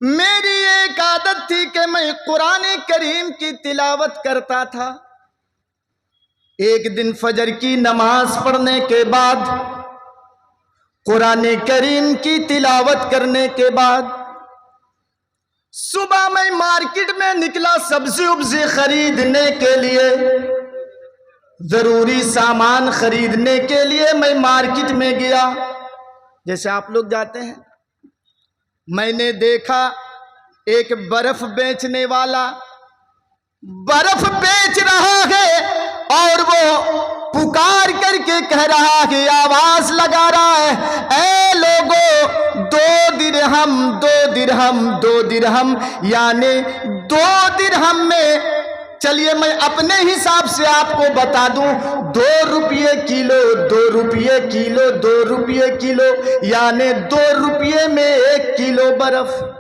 मेरी एक आदत थी कि मैं कुरान करीम की तिलावत करता था। एक दिन फजर की नमाज पढ़ने के बाद, कुरान करीम की तिलावत करने के बाद, सुबह मैं मार्केट में निकला सब्जी उब्जी खरीदने के लिए। जरूरी सामान खरीदने के लिए मैं मार्केट में गया, जैसे आप लोग जाते हैं। मैंने देखा एक बर्फ बेचने वाला बर्फ बेच रहा है और वो पुकार करके कह रहा है, आवाज लगा रहा है, ऐ लोगों, 2 दिरहम यानी 2 दिरहम में, चलिए मैं अपने हिसाब से आपको बता दूं, 2 रुपये किलो, 2 रुपये किलो, 2 रुपये किलो यानी 2 रुपये में 1 किलो बर्फ।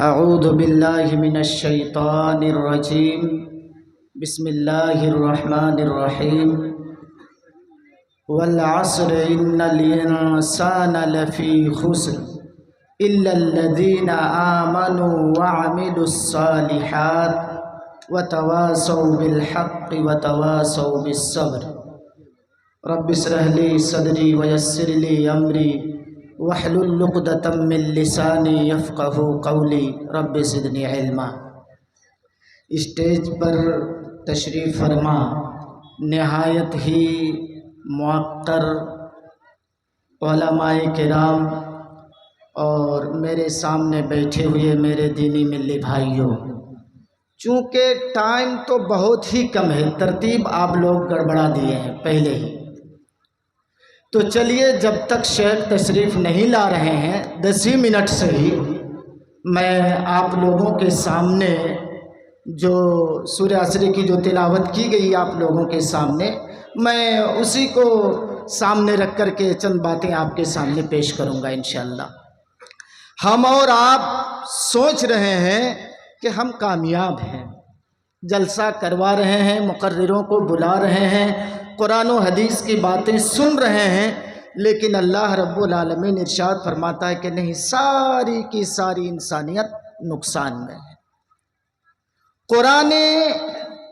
अऊज़ु बिल्लाहि मिनश शैतानिर रजीम, बिस्मिल्लाहिर रहमानिर रहीम। वल अस्र इन्नल इंसाना लफी खुस्र इल्लल्लज़ीना आमनू व अमिलुस सालिहात व तवासौ बिल हक़्क़ि व तवासौ बिस सब्र। रब्बिश्रह ली सदरी व यस्सिर ली अमरी वहलुल उक़दतम मिन लिसानी यफ़क़हू क़ौली रब्बि ज़िदनी इल्मा। स्टेज पर तशरीफ़ फरमा नहायत ही मुअक्कर उलमाए किराम और मेरे सामने बैठे हुए मेरे दीनी मिल्ली भाइयों, चूँकि टाइम तो बहुत ही कम है, तरतीब आप लोग गड़बड़ा दिए हैं पहले ही, तो चलिए जब तक शेख तशरीफ़ नहीं ला रहे हैं 10 ही मिनट से ही मैं आप लोगों के सामने जो सूरह असर की जो तिलावत की गई आप लोगों के सामने, मैं उसी को सामने रख कर के चंद बातें आपके सामने पेश करूंगा इंशाअल्लाह। हम और आप सोच रहे हैं कि हम कामयाब हैं, जलसा करवा रहे हैं, मुकर्रिरों को बुला रहे हैं, कुरान और हदीस की बातें सुन रहे हैं, लेकिन अल्लाह रब्बुल आलमीन इरशाद फरमाता है कि नहीं, सारी की सारी इंसानियत नुकसान में है। कुरान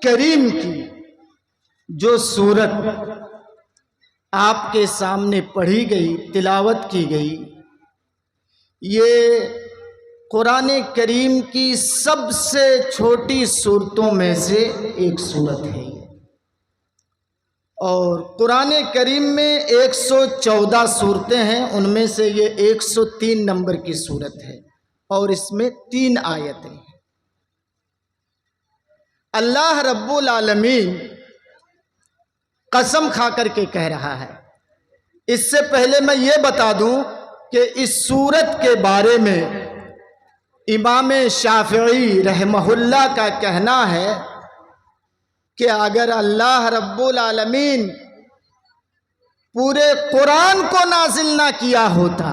करीम की जो सूरत आपके सामने पढ़ी गई, तिलावत की गई, ये कुरान करीम की सबसे छोटी सूरतों में से एक सूरत है। और कुरान करीम में 114 सूरतें हैं, उनमें से ये 103 नंबर की सूरत है और इसमें 3 आयतें हैं। अल्लाह रब्बुल आलमीन कसम खा करके कह रहा है। इससे पहले मैं ये बता दूं कि इस सूरत के बारे में इमाम शाफिई रहमहुल्लाह का कहना है कि अगर अल्लाह रब्बुल आलमीन पूरे कुरान को नाजिल ना किया होता,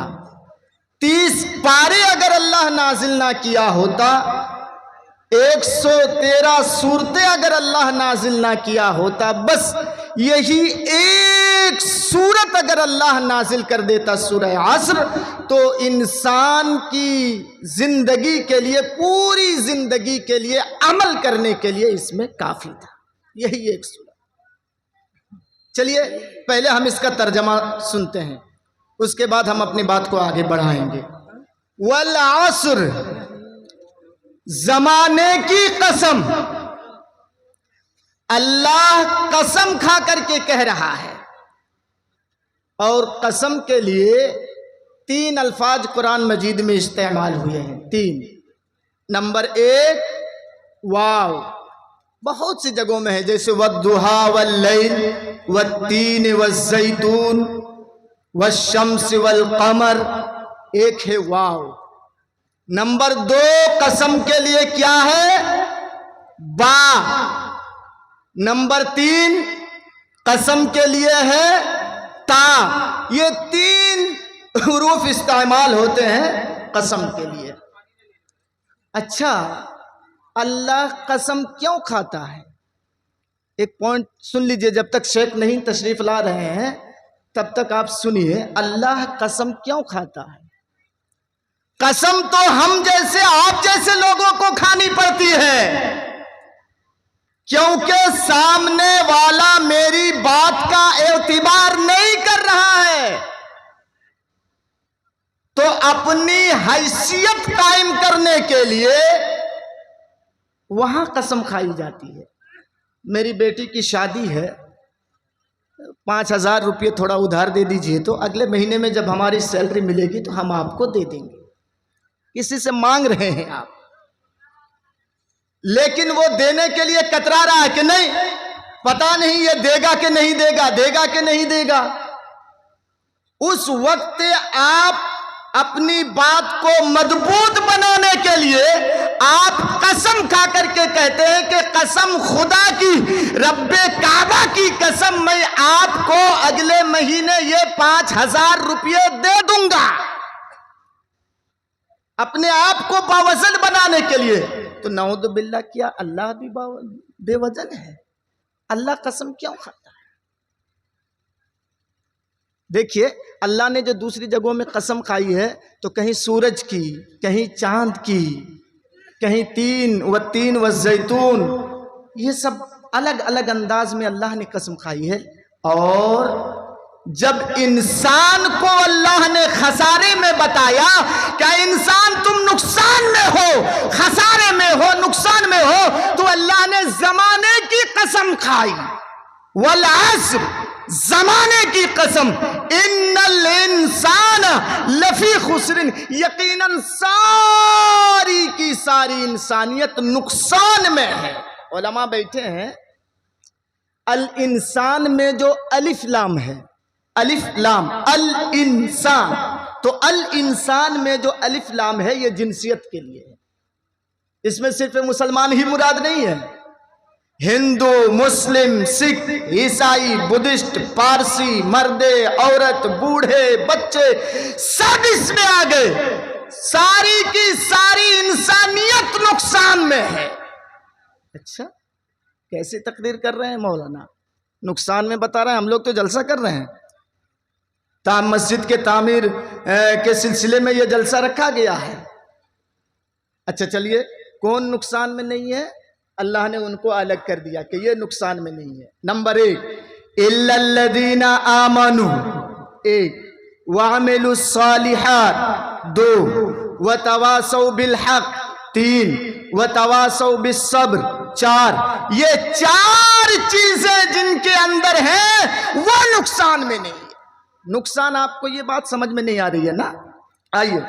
30 पारे अगर अल्लाह नाजिल ना किया होता, 113 सूरतें अगर अल्लाह नाजिल ना किया होता, बस यही एक सूरत अगर अल्लाह नाजिल कर देता सूरह असर, तो इंसान की जिंदगी के लिए, पूरी जिंदगी के लिए अमल करने के लिए इसमें काफी था। यही एक सूरत। चलिए पहले हम इसका तर्जमा सुनते हैं, उसके बाद हम अपनी बात को आगे बढ़ाएंगे। वल असर, जमाने की कसम, अल्लाह कसम खा करके कह रहा है। और कसम के लिए 3 अल्फाज कुरान मजीद में इस्तेमाल हुए हैं, 3। नंबर 1 वाव, बहुत सी जगहों में है, जैसे वद्दुहा वल्लैल वत्तीन वज़्ज़ैतून वश्शम्स वल्क़मर, एक है वाव। नंबर 2 कसम के लिए क्या है? बा। नंबर 3 कसम के लिए है ता। ये 3 हुरूफ इस्तेमाल होते हैं कसम के लिए। अच्छा, अल्लाह कसम क्यों खाता है? एक पॉइंट सुन लीजिए, जब तक शेख नहीं तशरीफ ला रहे हैं तब तक आप सुनिए। अल्लाह कसम क्यों खाता है? कसम तो हम जैसे से लोगों को खानी पड़ती है, क्योंकि सामने वाला मेरी बात का एतबार नहीं कर रहा है। तो अपनी हैसियत कायम करने के लिए वहां कसम खाई जाती है। मेरी बेटी की शादी है, 5,000 रुपये थोड़ा उधार दे दीजिए, तो अगले महीने में जब हमारी सैलरी मिलेगी तो हम आपको दे देंगे। किसी से मांग रहे हैं आप, लेकिन वो देने के लिए कतरा रहा है कि नहीं, पता नहीं ये देगा कि नहीं देगा, देगा कि नहीं देगा। उस वक्त आप अपनी बात को मजबूत बनाने के लिए आप कसम खा करके कहते हैं कि कसम खुदा की, रब्बे काबा की कसम, मैं आपको अगले महीने ये 5,000 रुपये दे दूंगा, अपने आप को बावजन बनाने के लिए। तो नऊद बिल्ला, क्या अल्लाह भी बेवजन है? अल्लाह कसम क्यों खाता है? देखिए, अल्लाह ने जो दूसरी जगहों में कसम खाई है, तो कहीं सूरज की, कहीं चांद की, कहीं तीन व जैतून, ये सब अलग अलग अंदाज में अल्लाह ने कसम खाई है। और जब इंसान को अल्लाह ने खसारे में बताया, क्या इंसान तुम नुकसान में हो, खसारे में हो, नुकसान में हो, तो अल्लाह ने जमाने की कसम खाई, वल अस्र, जमाने की कसम, इन्नल इंसान लफी खुसरिन, यकीनन सारी की सारी इंसानियत नुकसान में है। उलमा बैठे हैं, अल इंसान में जो अलिफ लाम है, अलिफ लाम अल इंसान, तो अल इंसान में जो अलिफ लाम है ये जिनसियत के लिए है। इसमें सिर्फ मुसलमान ही मुराद नहीं है, हिंदू, मुस्लिम, सिख, ईसाई, बुद्धिस्ट, पारसी, मर्दे, औरत, बूढ़े, बच्चे, सब इसमें आ गए। सारी की सारी इंसानियत नुकसान में है। अच्छा, कैसे तकरीर कर रहे हैं मौलाना? नुकसान में बता रहे हैं, हम लोग तो जलसा कर रहे हैं। मस्जिद के तामीर के सिलसिले में यह जलसा रखा गया है। अच्छा चलिए, कौन नुकसान में नहीं है? अल्लाह ने उनको अलग कर दिया कि ये नुकसान में नहीं है। नंबर 1, इल्लल्लज़ीना आमनू, 1, वअमिलुस सालिहात, 2, वतवासौ बिल हक, 3, वतवासौ बिस सब्र, 4। ये 4 चीजें जिनके अंदर हैं वो नुकसान में नहीं है। नुकसान, आपको ये बात समझ में नहीं आ रही है ना? आइए,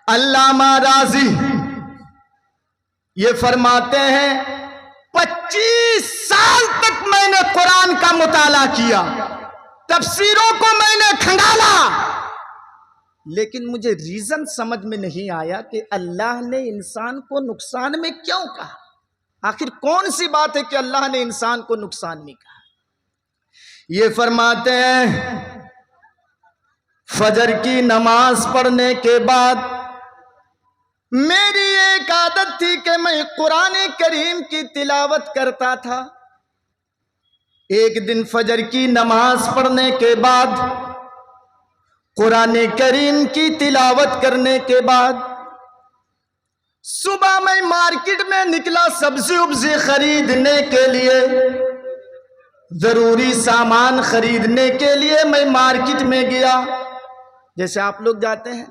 अल्लामा राजी ये फरमाते हैं, 25 साल तक मैंने कुरान का मुताला किया, तफसीरों को मैंने खंगाला, लेकिन मुझे रीजन समझ में नहीं आया कि अल्लाह ने इंसान को नुकसान में क्यों कहा। आखिर कौन सी बात है कि अल्लाह ने इंसान को नुकसान में कहा? ये फरमाते हैं, फजर की नमाज पढ़ने के बाद मेरी एक आदत थी कि मैं कुरान करीम की तिलावत करता था। एक दिन फजर की नमाज पढ़ने के बाद, कुरान करीम की तिलावत करने के बाद, सुबह मैं मार्केट में निकला सब्जी उब्जी खरीदने के लिए, जरूरी सामान खरीदने के लिए मैं मार्केट में गया, जैसे आप लोग जाते हैं।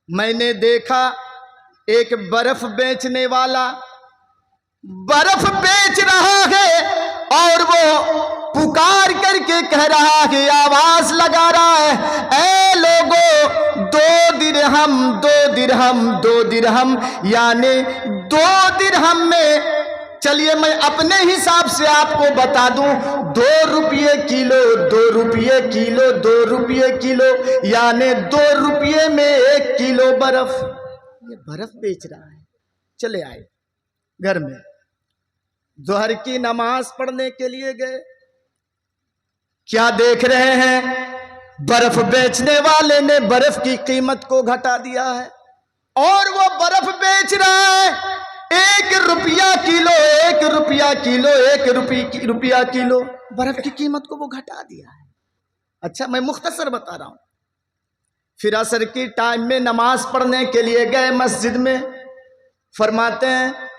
मैंने देखा एक बर्फ बेचने वाला बर्फ बेच रहा है और वो पुकार करके कह रहा है, आवाज लगा रहा है, ऐ लोगों, 2 दिरहम 2 दिरहम 2 दिरहम, यानी 2 दिरहम में, चलिए मैं अपने हिसाब से आपको बता दूं, 2 रुपये किलो, 2 रुपये किलो, 2 रुपये किलो, यानी 2 रुपये में 1 किलो बर्फ। ये बर्फ बेच रहा है। चले आए घर में, जोहर की नमाज पढ़ने के लिए गए। क्या देख रहे हैं? बर्फ बेचने वाले ने बर्फ की कीमत को घटा दिया है और वो बर्फ बेच रहा है 1 रुपया किलो, 1 रुपया किलो, 1 रुपया किलो, बर्फ की कीमत को वो घटा दिया है। अच्छा, मैं मुख्तसर बता रहा हूं। फिर असर की टाइम में नमाज पढ़ने के लिए गए मस्जिद में, फरमाते हैं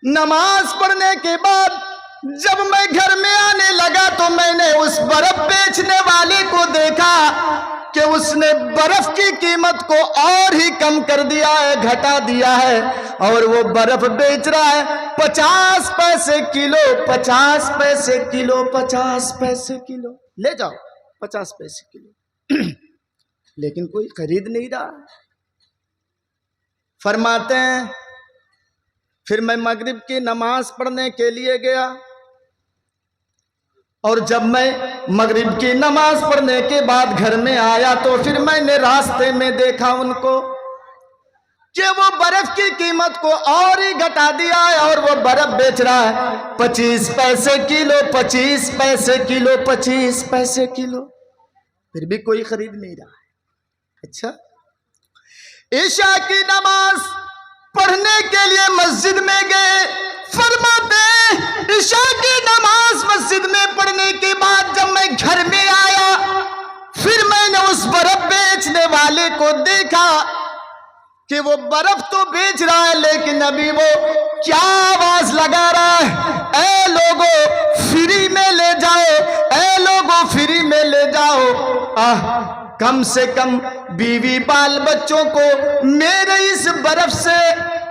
नमाज पढ़ने के बाद जब मैं घर में आने लगा तो मैंने उस बर्फ बेचने वाले को देखा कि उसने बर्फ की कीमत को और ही कम कर दिया है, घटा दिया है, और वो बर्फ बेच रहा है 50 पैसे किलो, 50 पैसे किलो, 50 पैसे किलो। ले जाओ 50 पैसे किलो। लेकिन कोई खरीद नहीं रहा। फरमाते हैं फिर मैं मगरिब की नमाज पढ़ने के लिए गया, और जब मैं मगरिब की नमाज पढ़ने के बाद घर में आया तो फिर मैंने रास्ते में देखा उनको कि वो बर्फ की कीमत को और ही घटा दिया है, और वो बर्फ बेच रहा है 25 पैसे किलो, 25 पैसे किलो, 25 पैसे किलो। फिर भी कोई खरीद नहीं रहा है। अच्छा, ईशा की नमाज पढ़ने के लिए मस्जिद में गए। फरमाते ईशा की नमाज मस्जिद में पढ़ने के बाद जब मैं घर में आया फिर मैंने उस बर्फ बेचने वाले को देखा कि वो बर्फ तो बेच रहा है लेकिन अभी वो क्या आवाज लगा रहा है, ऐ लोगों फ्री में ले जाओ, ऐ लोगों फ्री में ले जाओ। कम से कम बीवी बाल बच्चों को मेरे इस बर्फ से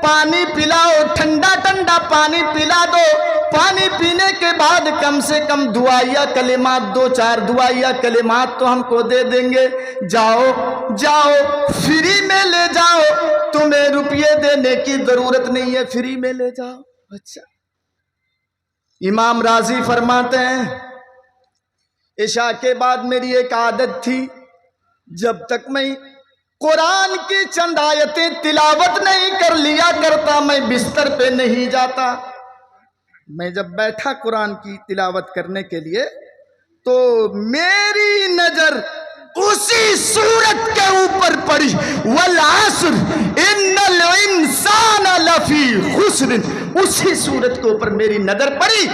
पानी पिलाओ, ठंडा ठंडा पानी पिला दो। पानी पीने के बाद कम से कम दुआया कलिमात, 2-4 दुआया कलिमात तो हमको दे देंगे। जाओ जाओ फ्री में ले जाओ, तुम्हें रुपये देने की जरूरत नहीं है, फ्री में ले जाओ। अच्छा, इमाम राजी फरमाते हैं इशा के बाद मेरी एक आदत थी, जब तक मैं कुरान की चंद आयतें तिलावत नहीं कर लिया करता मैं बिस्तर पे नहीं जाता। मैं जब बैठा कुरान की तिलावत करने के लिए तो मेरी नजर उसी सूरत के ऊपर पड़ी, वल असर इन्नल इंसान लफी खुस्र, उसी सूरत के ऊपर मेरी नजर पड़ी।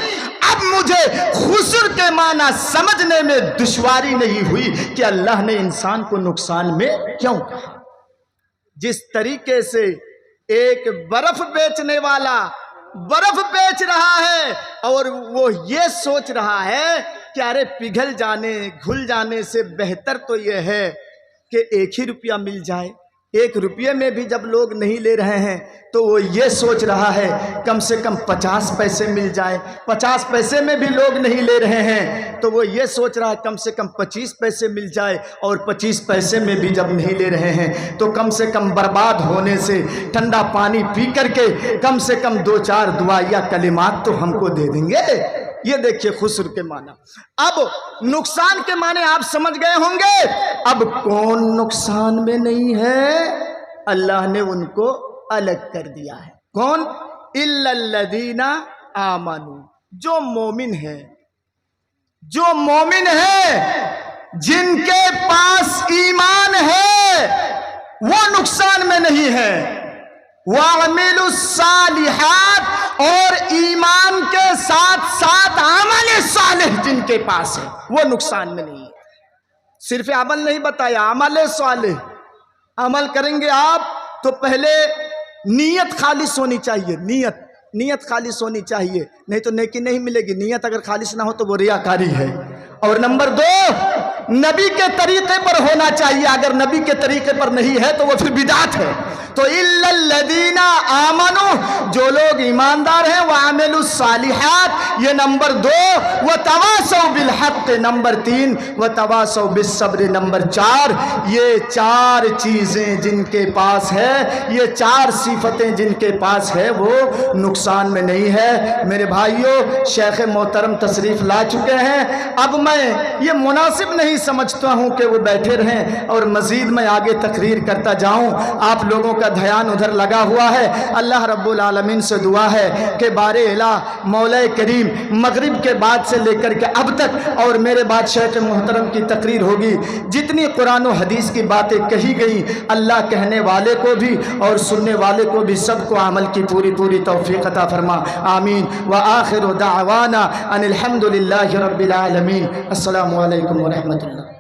अब मुझे खुस्र के माना समझने में दुश्वारी नहीं हुई कि अल्लाह ने इंसान को नुकसान में क्यों कहा। जिस तरीके से एक बर्फ बेचने वाला बर्फ बेच रहा है और वो ये सोच रहा है कि अरे पिघल जाने घुल जाने से बेहतर तो ये है कि 1 ही रुपया मिल जाए। 1 रुपये में भी जब लोग नहीं ले रहे हैं तो वो ये सोच रहा है कम से कम 50 पैसे मिल जाए। 50 पैसे में भी लोग नहीं ले रहे हैं तो वो ये सोच रहा है कम से कम 25 पैसे मिल जाए, और 25 पैसे में भी जब नहीं ले रहे हैं तो कम से कम बर्बाद होने से ठंडा पानी पी करके कम से कम 2-4 दुआया कलिमात तो हमको दे देंगे। ये देखिए खुस्र के माना। अब नुकसान के माने आप समझ गए होंगे। अब कौन नुकसान में नहीं है, अल्लाह ने उनको अलग कर दिया है। कौन? इल्लल्लज़ीना आमनू, जो मोमिन है, जो मोमिन है, जिनके पास ईमान है वो नुकसान में नहीं है। वामिलुस सालिहात, और ईमान के साथ साथ अमल सालिह जिनके पास है वो नुकसान में नहीं है। सिर्फ अमल नहीं बताया, अमल सालिह। अमल करेंगे आप तो पहले नीयत खालिस होनी चाहिए, नीयत खालिस होनी चाहिए, नहीं तो नेकी नहीं मिलेगी। नीयत अगर खालिस ना हो तो वो रियाकारी है। और नंबर 2, नबी के तरीके पर होना चाहिए। अगर नबी के तरीके पर नहीं है तो वो फिर बिदात है। तो इल्लल्लज़ीना आमनू, जो लोग ईमानदार हैं, व अमिलुस सालिहात, ये नंबर 2। व तवासौ बिल हक़, नंबर 3। व तवासौ बिस सब्र, नंबर 4। ये 4 चीजें जिनके पास है, ये 4 सिफतें जिनके पास है वो नुकसान में नहीं है। मेरे भाइयों, शेख मोहतरम तशरीफ ला चुके हैं। अब मैं ये मुनासिब नहीं समझता हूँ कि वो बैठे रहें और मजीद मैं आगे तकरीर करता जाऊँ। आप लोगों का ध्यान उधर लगा हुआ है। अल्लाह रब्बुल आलमीन से दुआ है कि बारे इलाह मौला करीम मगरिब के बाद से लेकर के अब तक और मेरे बाद शेख मोहतरम की तकरीर होगी, जितनी कुरान और हदीस की बातें कही गई, अल्लाह कहने वाले को भी और सुनने वाले को भी सबको अमल की पूरी पूरी तौफीक अता फरमा। आमीन। व आखिर दावाना अनिल हम्दुलिल्लाहि रब्बिल आलमीन। अस्सलामु अलैकुम व रहमतुल्लाह।